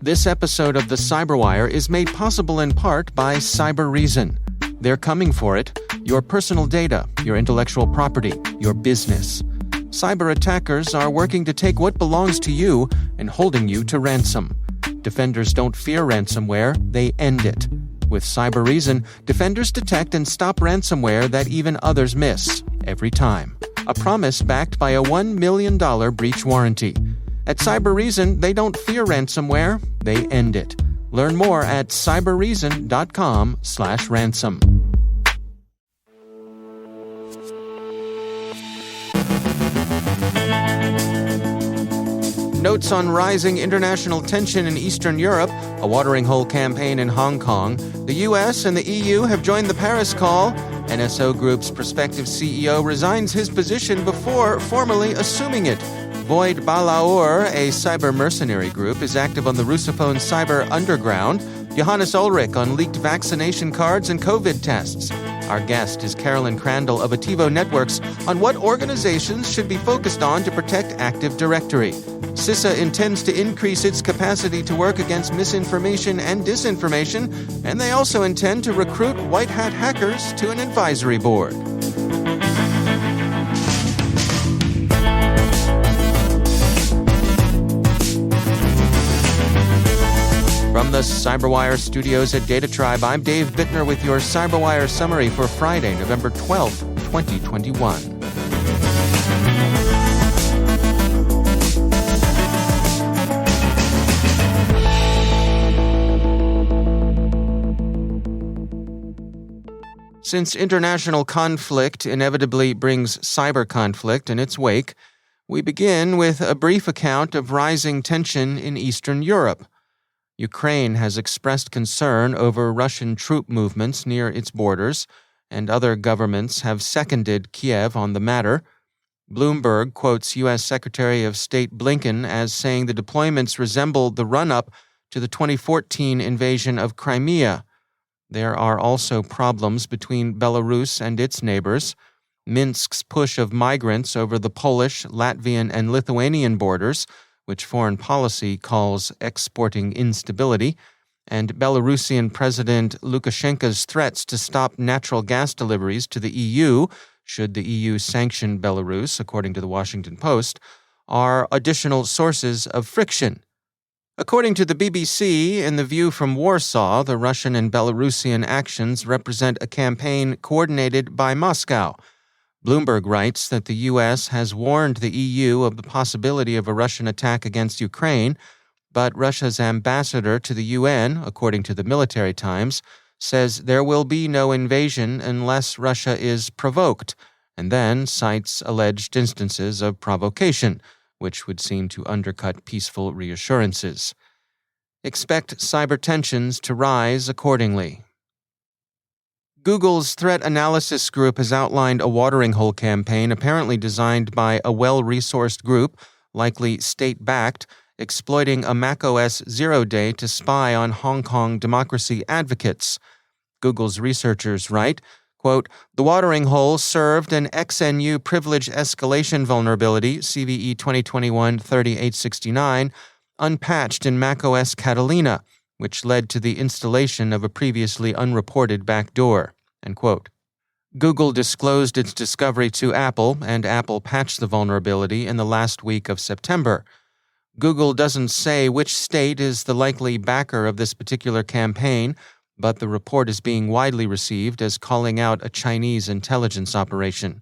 This episode of the CyberWire is made possible in part by CyberReason. They're coming for it. Your personal data, your intellectual property, your business. Cyber attackers are working to take what belongs to you and holding you to ransom. Defenders don't fear ransomware, they end it. With CyberReason, defenders detect and stop ransomware that even others miss, every time. A promise backed by a $1 million breach warranty. At CyberReason, they don't fear ransomware, they end it. Learn more at cyberreason.com/ransom. Notes on rising international tension in Eastern Europe, a watering hole campaign in Hong Kong. The U.S. and the EU have joined the Paris call. NSO Group's prospective CEO resigns his position before formally assuming it. Void Balaur, a cybermercenary group, is active on the Russophone cyber underground. Johannes Ullrich on leaked vaccination cards and COVID tests. Our guest is Carolyn Crandall of Attivo Networks on what organizations should be focused on to protect Active Directory. CISA intends to increase its capacity to work against misinformation and disinformation, and they also intend to recruit white hat hackers to an advisory board. From the CyberWire studios at Data Tribe, I'm Dave Bittner with your CyberWire summary for Friday, November 12th, 2021. Since international conflict inevitably brings cyber conflict in its wake, we begin with a brief account of rising tension in Eastern Europe. Ukraine has expressed concern over Russian troop movements near its borders, and other governments have seconded Kiev on the matter. Bloomberg quotes U.S. Secretary of State Blinken as saying the deployments resemble the run-up to the 2014 invasion of Crimea. There are also problems between Belarus and its neighbors. Minsk's push of migrants over the Polish, Latvian, and Lithuanian borders, which foreign policy calls exporting instability, and Belarusian President Lukashenko's threats to stop natural gas deliveries to the EU, should the EU sanction Belarus, according to the Washington Post, are additional sources of friction. According to the BBC, in The View from Warsaw, the Russian and Belarusian actions represent a campaign coordinated by Moscow. Bloomberg writes that the U.S. has warned the EU of the possibility of a Russian attack against Ukraine, but Russia's ambassador to the UN, according to the Military Times, says there will be no invasion unless Russia is provoked, and then cites alleged instances of provocation, which would seem to undercut peaceful reassurances. Expect cyber tensions to rise accordingly. Google's threat analysis group has outlined a watering hole campaign apparently designed by a well-resourced group, likely state-backed, exploiting a macOS zero-day to spy on Hong Kong democracy advocates. Google's researchers write, quote, "The watering hole served an XNU privilege escalation vulnerability, CVE 2021-3869, unpatched in macOS Catalina, which led to the installation of a previously unreported backdoor." End quote. Google disclosed its discovery to Apple, and Apple patched the vulnerability in the last week of September. Google doesn't say which state is the likely backer of this particular campaign, but the report is being widely received as calling out a Chinese intelligence operation.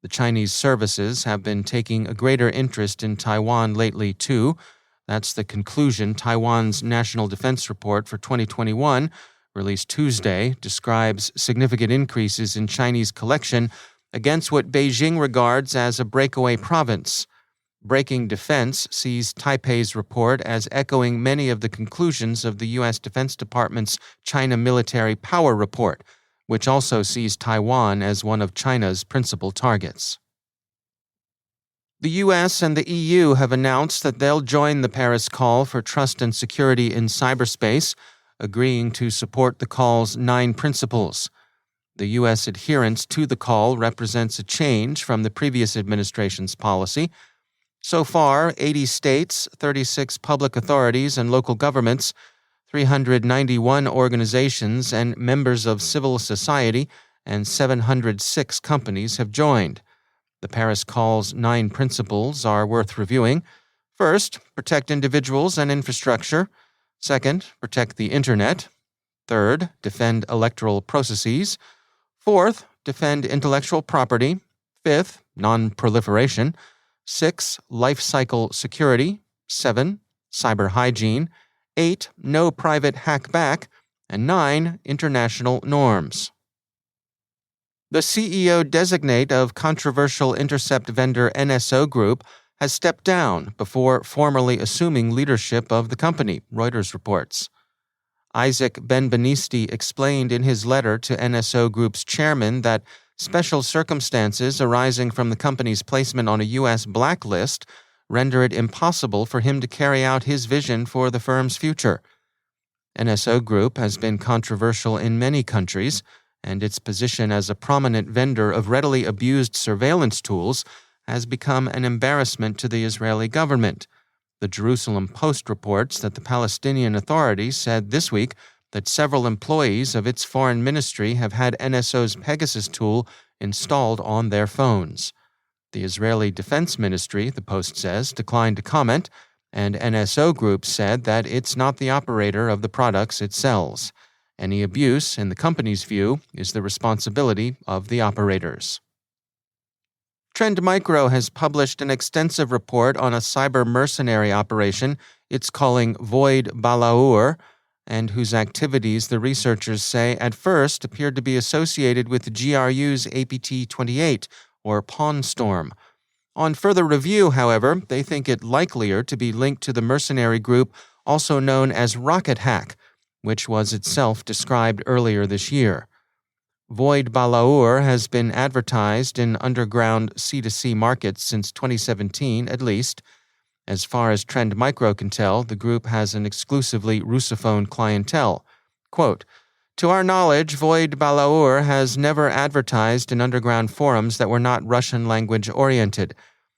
The Chinese services have been taking a greater interest in Taiwan lately, too. That's the conclusion Taiwan's National Defense Report for 2021, released Tuesday, describes significant increases in Chinese collection against what Beijing regards as a breakaway province. Breaking Defense sees Taipei's report as echoing many of the conclusions of the U.S. Defense Department's China Military Power Report, which also sees Taiwan as one of China's principal targets. The U.S. and the EU have announced that they'll join the Paris call for trust and security in cyberspace, agreeing to support the call's 9 principles. The U.S. adherence to the call represents a change from the previous administration's policy. So far, 80 states, 36 public authorities and local governments, 391 organizations and members of civil society, and 706 companies have joined. The Paris Call's 9 principles are worth reviewing. First, protect individuals and infrastructure. Second, protect the Internet. Third, defend electoral processes. Fourth, defend intellectual property. Fifth, non-proliferation. 6, life cycle security. 7, cyber hygiene. 8, no private hackback. And 9, international norms. The CEO-designate of controversial intercept vendor NSO Group has stepped down before formally assuming leadership of the company, Reuters reports. Isaac Benbenisti explained in his letter to NSO Group's chairman that special circumstances arising from the company's placement on a U.S. blacklist render it impossible for him to carry out his vision for the firm's future. NSO Group has been controversial in many countries, and its position as a prominent vendor of readily abused surveillance tools has become an embarrassment to the Israeli government. The Jerusalem Post reports that the Palestinian Authority said this week that several employees of its foreign ministry have had NSO's Pegasus tool installed on their phones. The Israeli Defense Ministry, the Post says, declined to comment, and NSO Group said that it's not the operator of the products it sells. Any abuse, in the company's view, is the responsibility of the operators. Trend Micro has published an extensive report on a cybermercenary operation it's calling Void Balaur, and whose activities the researchers say at first appeared to be associated with the GRU's APT-28, or Pawn Storm. On further review, however, they think it likelier to be linked to the mercenary group also known as Rocket Hack, which was itself described earlier this year. Void Balaur has been advertised in underground C2C markets since 2017 at least. As far as Trend Micro can tell, the group has an exclusively Russophone clientele. Quote, "To our knowledge, Void Balaur has never advertised in underground forums that were not Russian language oriented.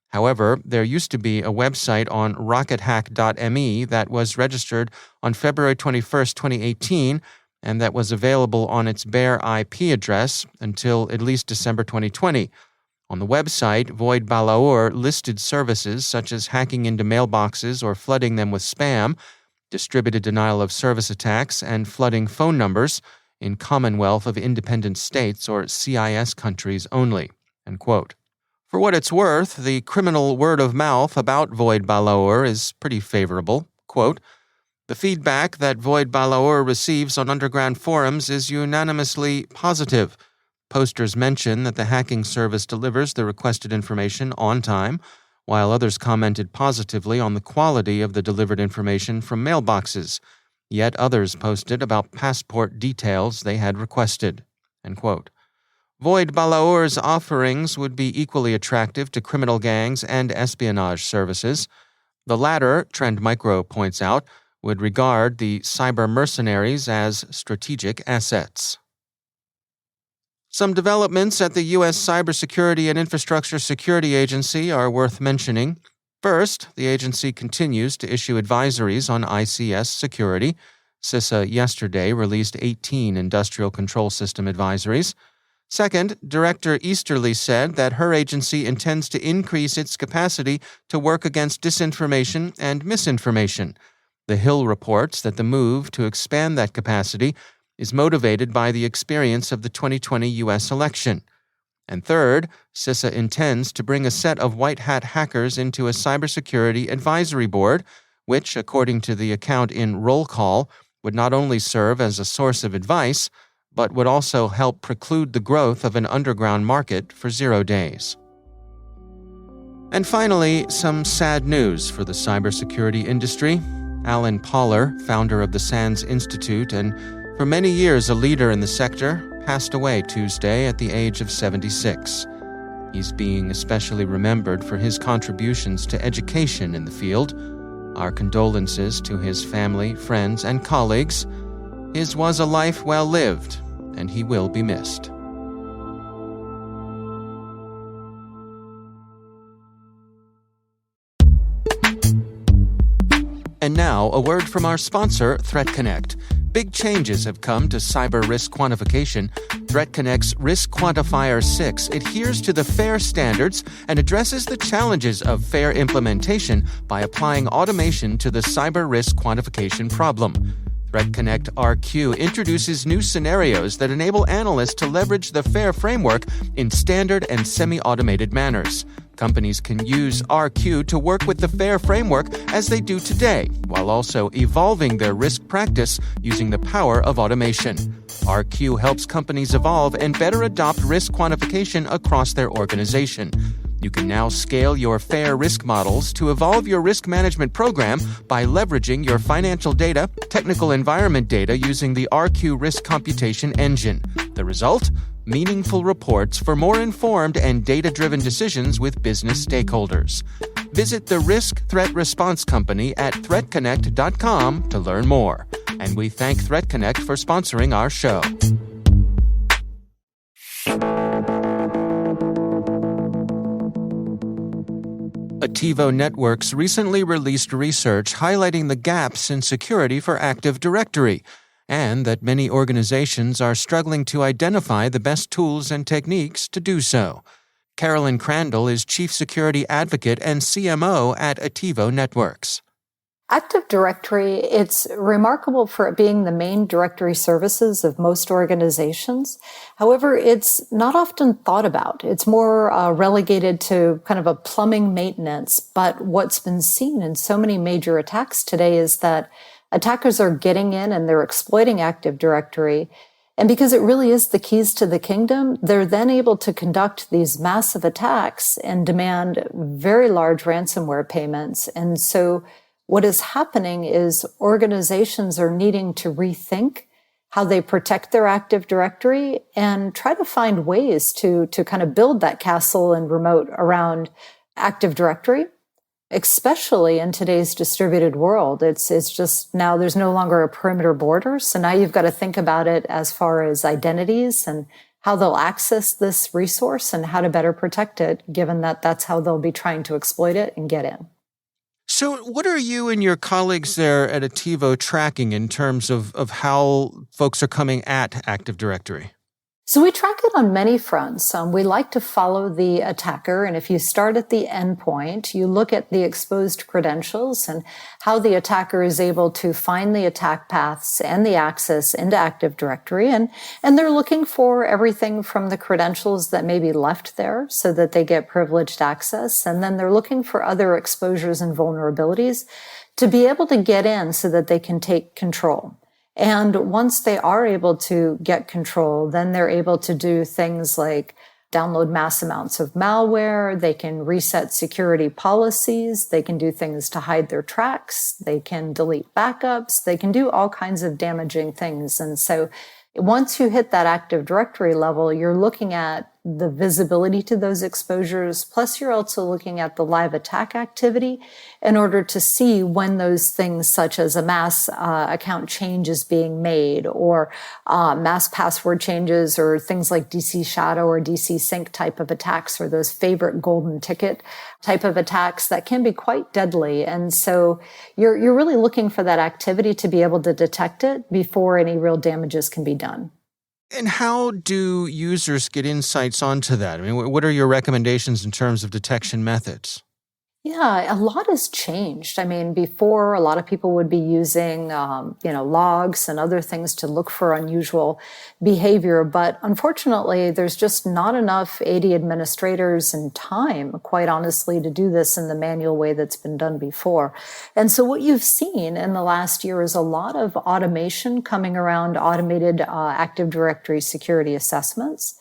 However, there used to be a website on rockethack.me that was registered on February 21, 2018, and that was available on its bare IP address until at least December 2020. On the website, Void Balaur listed services such as hacking into mailboxes or flooding them with spam, distributed denial of service attacks, and flooding phone numbers in Commonwealth of Independent States or CIS countries only." End quote. For what it's worth, the criminal word of mouth about Void Balaur is pretty favorable. Quote, "The feedback that Void Balaur receives on underground forums is unanimously positive. Posters mention that the hacking service delivers the requested information on time, while others commented positively on the quality of the delivered information from mailboxes. Yet others posted about passport details they had requested." End quote. Void Balaur's offerings would be equally attractive to criminal gangs and espionage services. The latter, Trend Micro points out, would regard the cybermercenaries as strategic assets. Some developments at the U.S. Cybersecurity and Infrastructure Security Agency are worth mentioning. First, the agency continues to issue advisories on ICS security. CISA yesterday released 18 industrial control system advisories. Second, Director Easterly said that her agency intends to increase its capacity to work against disinformation and misinformation. The Hill reports that the move to expand that capacity is motivated by the experience of the 2020 U.S. election. And third, CISA intends to bring a set of white-hat hackers into a cybersecurity advisory board, which, according to the account in Roll Call, would not only serve as a source of advice, but would also help preclude the growth of an underground market for 0 days. And finally, some sad news for the cybersecurity industry. Alan Poller, founder of the SANS Institute and for many years a leader in the sector, passed away Tuesday at the age of 76. He's being especially remembered for his contributions to education in the field. Our condolences to his family, friends, and colleagues. His was a life well lived, and he will be missed. And now, a word from our sponsor, ThreatConnect. Big changes have come to cyber risk quantification. ThreatConnect's Risk Quantifier 6 adheres to the FAIR standards and addresses the challenges of FAIR implementation by applying automation to the cyber risk quantification problem. ThreatConnect RQ introduces new scenarios that enable analysts to leverage the FAIR framework in standard and semi-automated manners. Companies can use RQ to work with the FAIR framework as they do today, while also evolving their risk practice using the power of automation. RQ helps companies evolve and better adopt risk quantification across their organization. You can now scale your FAIR risk models to evolve your risk management program by leveraging your financial data, technical environment data using the RQ risk computation engine. The result? Meaningful reports for more informed and data-driven decisions with business stakeholders. Visit the Risk Threat Response Company at threatconnect.com to learn more. And we thank ThreatConnect for sponsoring our show. Attivo Networks recently released research highlighting the gaps in security for Active Directory, and that many organizations are struggling to identify the best tools and techniques to do so. Carolyn Crandall is Chief Security Advocate and CMO at Attivo Networks. Active Directory, it's remarkable for it being the main directory services of most organizations. However, it's not often thought about. It's more relegated to kind of a plumbing maintenance. But what's been seen in so many major attacks today is that attackers are getting in and they're exploiting Active Directory. And because it really is the keys to the kingdom, they're then able to conduct these massive attacks and demand very large ransomware payments. And so what is happening is organizations are needing to rethink how they protect their Active Directory and try to find ways to kind of build that castle and remote around Active Directory, especially in today's distributed world. It's just now there's no longer a perimeter border. So now you've got to think about it as far as identities and how they'll access this resource and how to better protect it, given that that's how they'll be trying to exploit it and get in. So what are you and your colleagues there at Attivo tracking in terms of how folks are coming at Active Directory? So we track it on many fronts. We like to follow the attacker. And if you start at the endpoint, you look at the exposed credentials and how the attacker is able to find the attack paths and the access into Active Directory. And they're looking for everything from the credentials that may be left there so that they get privileged access. And then they're looking for other exposures and vulnerabilities to be able to get in so that they can take control. And once they are able to get control, then they're able to do things like download mass amounts of malware. They can reset security policies. They can do things to hide their tracks. They can delete backups. They can do all kinds of damaging things. And so once you hit that Active Directory level, you're looking at the visibility to those exposures, plus you're also looking at the live attack activity in order to see when those things such as a mass account change is being made or mass password changes or things like DC Shadow or DC Sync type of attacks or those favorite golden ticket type of attacks that can be quite deadly. And so you're really looking for that activity to be able to detect it before any real damages can be done. And how do users get insights onto that? I mean, what are your recommendations in terms of detection methods? Yeah, a lot has changed. I mean, before, a lot of people would be using, logs and other things to look for unusual behavior. But unfortunately, there's just not enough AD administrators and time, quite honestly, to do this in the manual way that's been done before. And so what you've seen in the last year is a lot of automation coming around automated Active Directory security assessments.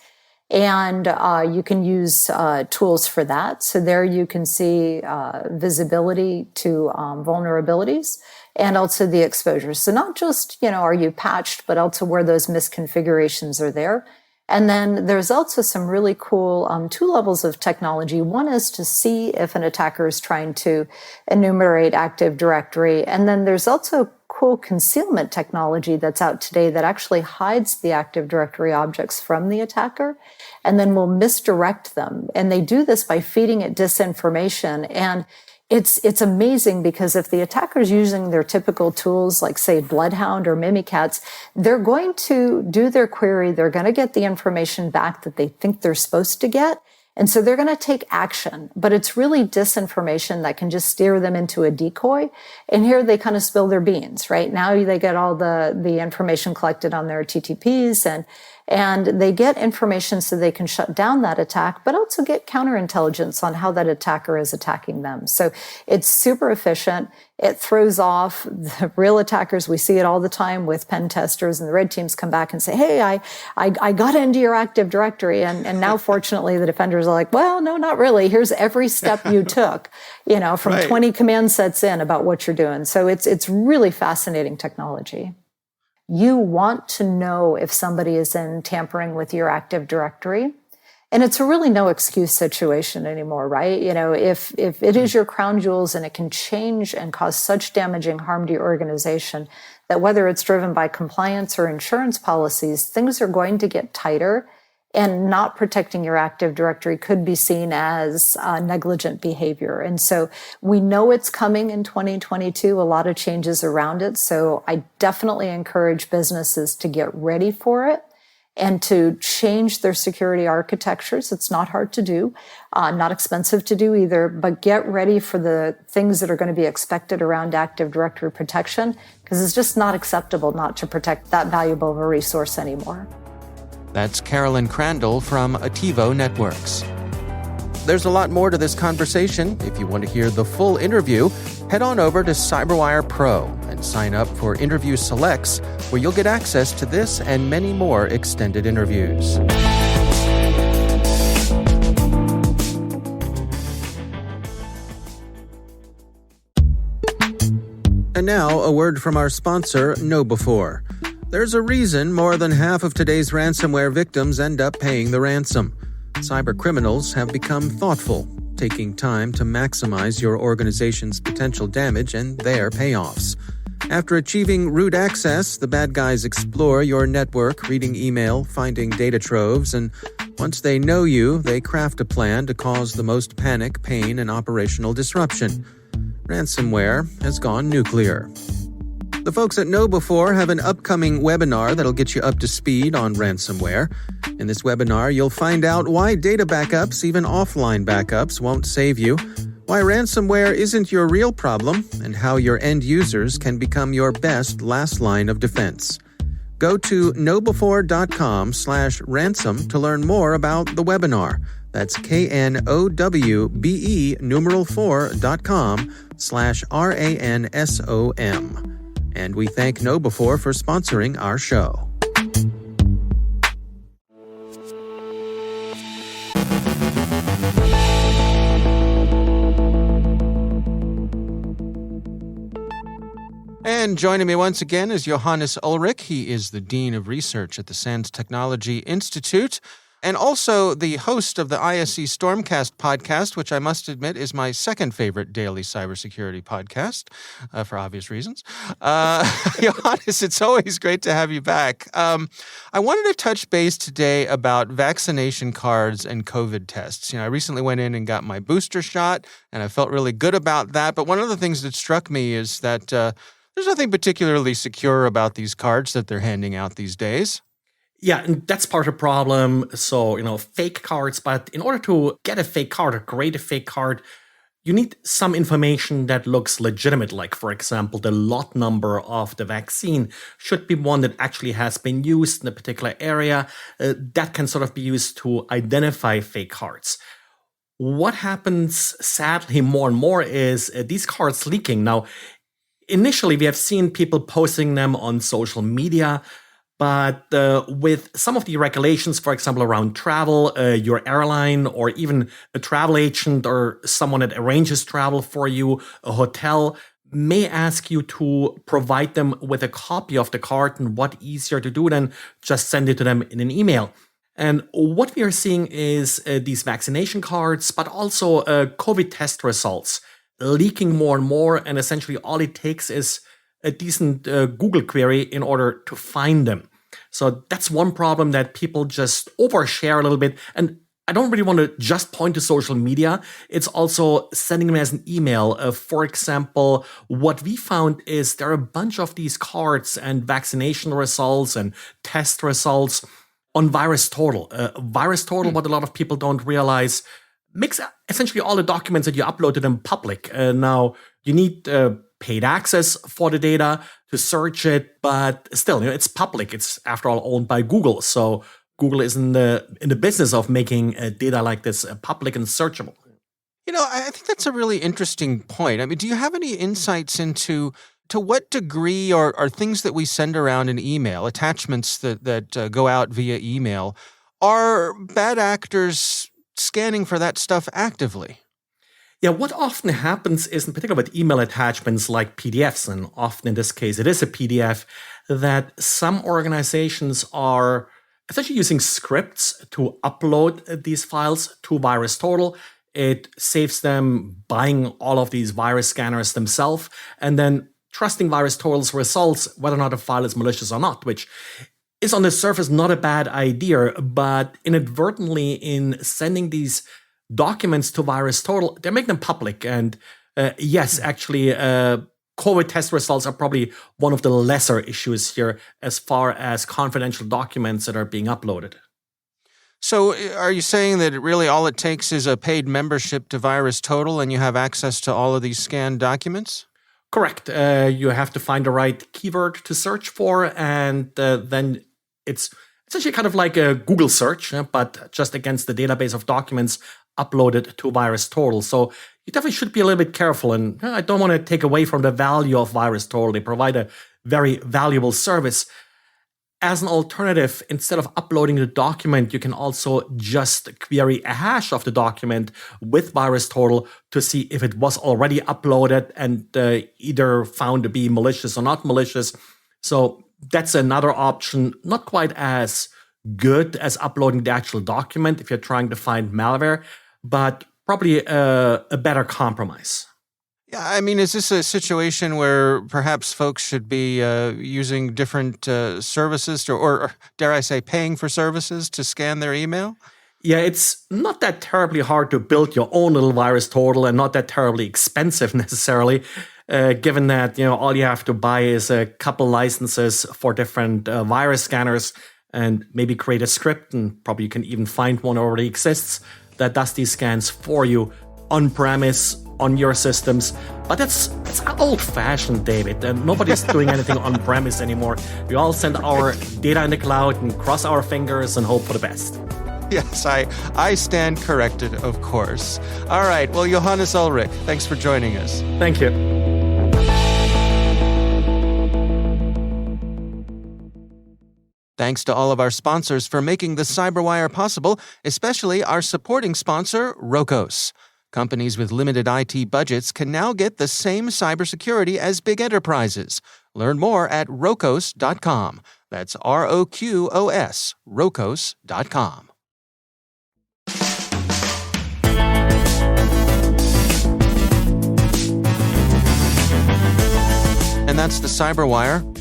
And you can use tools for that. So there you can see visibility to vulnerabilities and also the exposures. So not just, are you patched, but also where those misconfigurations are there. And then there's also some really cool two levels of technology. One is to see if an attacker is trying to enumerate Active Directory. And then there's also cool concealment technology that's out today that actually hides the Active Directory objects from the attacker and then will misdirect them. And they do this by feeding it disinformation. And It's amazing because if the attacker's using their typical tools like, say, Bloodhound or Mimikatz, they're going to do their query. They're going to get the information back that they think they're supposed to get. And so they're going to take action, but it's really disinformation that can just steer them into a decoy. And here they kind of spill their beans, right? Now they get all the information collected on their TTPs and they get information so they can shut down that attack, but also get counterintelligence on how that attacker is attacking them. So it's super efficient. It throws off the real attackers. We see it all the time with pen testers, and the red teams come back and say, hey, I got into your Active Directory. And now, fortunately, the defenders are like, well, no, not really. Here's every step you took, from Right. 20 command sets in about what you're doing. So it's really fascinating technology. You want to know if somebody is in tampering with your Active Directory. And it's a really no excuse situation anymore, right? If it is your crown jewels and it can change and cause such damaging harm to your organization that whether it's driven by compliance or insurance policies, things are going to get tighter, and not protecting your Active Directory could be seen as negligent behavior. And so we know it's coming in 2022, a lot of changes around it. So I definitely encourage businesses to get ready for it and to change their security architectures. It's not hard to do, not expensive to do either, but get ready for the things that are going to be expected around Active Directory protection, because it's just not acceptable not to protect that valuable of a resource anymore. That's Carolyn Crandall from Attivo Networks. There's a lot more to this conversation. If you want to hear the full interview, head on over to CyberWire Pro and sign up for Interview Selects, where you'll get access to this and many more extended interviews. And now, a word from our sponsor, KnowBe4. There's a reason more than half of today's ransomware victims end up paying the ransom. Cybercriminals have become thoughtful, taking time to maximize your organization's potential damage and their payoffs. After achieving root access, the bad guys explore your network, reading email, finding data troves, and once they know you, they craft a plan to cause the most panic, pain, and operational disruption. Ransomware has gone nuclear. The folks at KnowBe4 have an upcoming webinar that'll get you up to speed on ransomware. In this webinar, you'll find out why data backups, even offline backups, won't save you, why ransomware isn't your real problem, and how your end users can become your best last line of defense. Go to knowbe4.com/ransom to learn more about the webinar. That's knowbe4.com/ransom. And we thank KnowBe4 for sponsoring our show. And joining me once again is Johannes Ullrich. He is the Dean of Research at the SANS Technology Institute, and also the host of the ISC Stormcast podcast, which I must admit is my second favorite daily cybersecurity podcast, for obvious reasons. Johannes, it's always great to have you back. I wanted to touch base today about vaccination cards and COVID tests. I recently went in and got my booster shot, and I felt really good about that. But one of the things that struck me is that there's nothing particularly secure about these cards that they're handing out these days. Yeah, and that's part of the problem. So, fake cards, but in order to get a fake card or create a fake card, you need some information that looks legitimate. Like, for example, the lot number of the vaccine should be one that actually has been used in a particular area. That can sort of be used to identify fake cards. What happens, sadly, more and more is these cards leaking. Now, initially, we have seen people posting them on social media. But with some of the regulations, for example, around travel, your airline or even a travel agent or someone that arranges travel for you, a hotel, may ask you to provide them with a copy of the card. And what easier to do than just send it to them in an email. And what we are seeing is these vaccination cards, but also COVID test results leaking more and more. And essentially all it takes is a decent Google query in order to find them. So that's one problem, that people just overshare a little bit. And I don't really want to just point to social media. It's also sending them as an email. For example, what we found is there are a bunch of these cards and vaccination results and test results on VirusTotal. VirusTotal, what a lot of people don't realize, makes essentially all the documents that you upload to them public. Now, you need paid access for the data to search it, but still, it's public. It's, after all, owned by Google. So Google is in the business of making data like this public and searchable. I think that's a really interesting point. I mean, do you have any insights into to what degree are things that we send around in email, attachments that go out via email, are bad actors scanning for that stuff actively? Yeah, what often happens is, in particular with email attachments like PDFs, and often in this case it is a PDF, that some organizations are essentially using scripts to upload these files to VirusTotal. It saves them buying all of these virus scanners themselves and then trusting VirusTotal's results, whether or not a file is malicious or not, which is on the surface not a bad idea, but inadvertently in sending these documents to VirusTotal, they're making them public. And yes, actually, COVID test results are probably one of the lesser issues here as far as confidential documents that are being uploaded. So are you saying that really all it takes is a paid membership to VirusTotal and you have access to all of these scanned documents? Correct. You have to find the right keyword to search for, and then it's essentially kind of like a Google search, but just against the database of documents uploaded to VirusTotal. So you definitely should be a little bit careful. And I don't want to take away from the value of VirusTotal. They provide a very valuable service. As an alternative, instead of uploading the document, you can also just query a hash of the document with VirusTotal to see if it was already uploaded and either found to be malicious or not malicious. So that's another option, not quite as good as uploading the actual document if you're trying to find malware, but probably a better compromise. Yeah, I mean, is this a situation where perhaps folks should be using different services or dare I say, paying for services to scan their email? Yeah, it's not that terribly hard to build your own little VirusTotal and not that terribly expensive necessarily, given that all you have to buy is a couple licenses for different virus scanners and maybe create a script, and probably you can even find one already exists that does these scans for you on-premise, on your systems. But it's old-fashioned, David, and nobody's doing anything on-premise anymore. We all send our data in the cloud and cross our fingers and hope for the best. Yes, I stand corrected, of course. All right, well, Johannes Ullrich, thanks for joining us. Thank you. Thanks to all of our sponsors for making the CyberWire possible, especially our supporting sponsor, Rokos. Companies with limited IT budgets can now get the same cybersecurity as big enterprises. Learn more at Rokos.com. That's ROQOS, Rokos.com. And that's the CyberWire.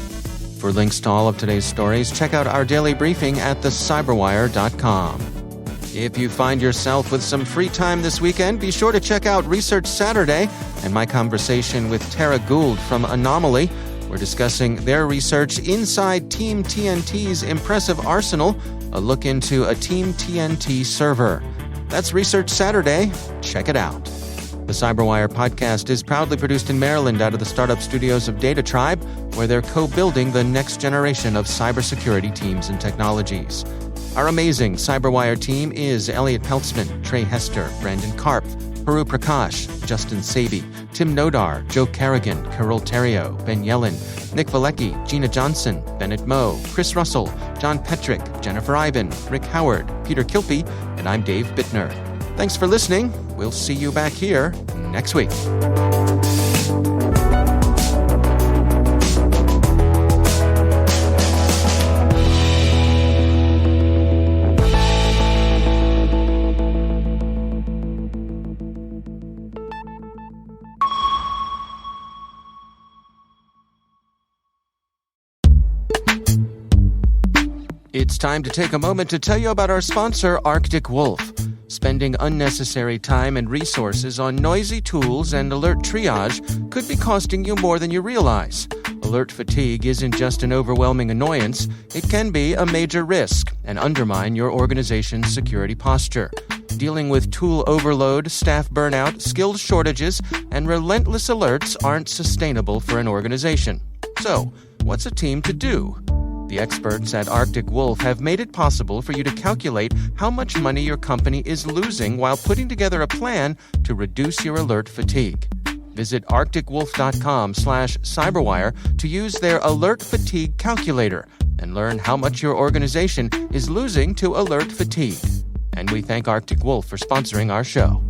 For links to all of today's stories, check out our daily briefing at thecyberwire.com. If you find yourself with some free time this weekend, be sure to check out Research Saturday and my conversation with Tara Gould from Anomaly. We're discussing their research inside Team TNT's impressive arsenal, a look into a Team TNT server. That's Research Saturday. Check it out. The CyberWire podcast is proudly produced in Maryland out of the startup studios of Data Tribe, where they're co-building the next generation of cybersecurity teams and technologies. Our amazing CyberWire team is Elliot Peltzman, Trey Hester, Brandon Karpf, Haru Prakash, Justin Saby, Tim Nodar, Joe Kerrigan, Carol Terrio, Ben Yellen, Nick Valecki, Gina Johnson, Bennett Moe, Chris Russell, John Petrick, Jennifer Iben, Rick Howard, Peter Kilpie, and I'm Dave Bittner. Thanks for listening. We'll see you back here next week. It's time to take a moment to tell you about our sponsor, Arctic Wolf. Spending unnecessary time and resources on noisy tools and alert triage could be costing you more than you realize. Alert fatigue isn't just an overwhelming annoyance, it can be a major risk and undermine your organization's security posture. Dealing with tool overload, staff burnout, skills shortages, and relentless alerts aren't sustainable for an organization. So, what's a team to do? The experts at Arctic Wolf have made it possible for you to calculate how much money your company is losing while putting together a plan to reduce your alert fatigue. Visit arcticwolf.com/cyberwire to use their alert fatigue calculator and learn how much your organization is losing to alert fatigue. And we thank Arctic Wolf for sponsoring our show.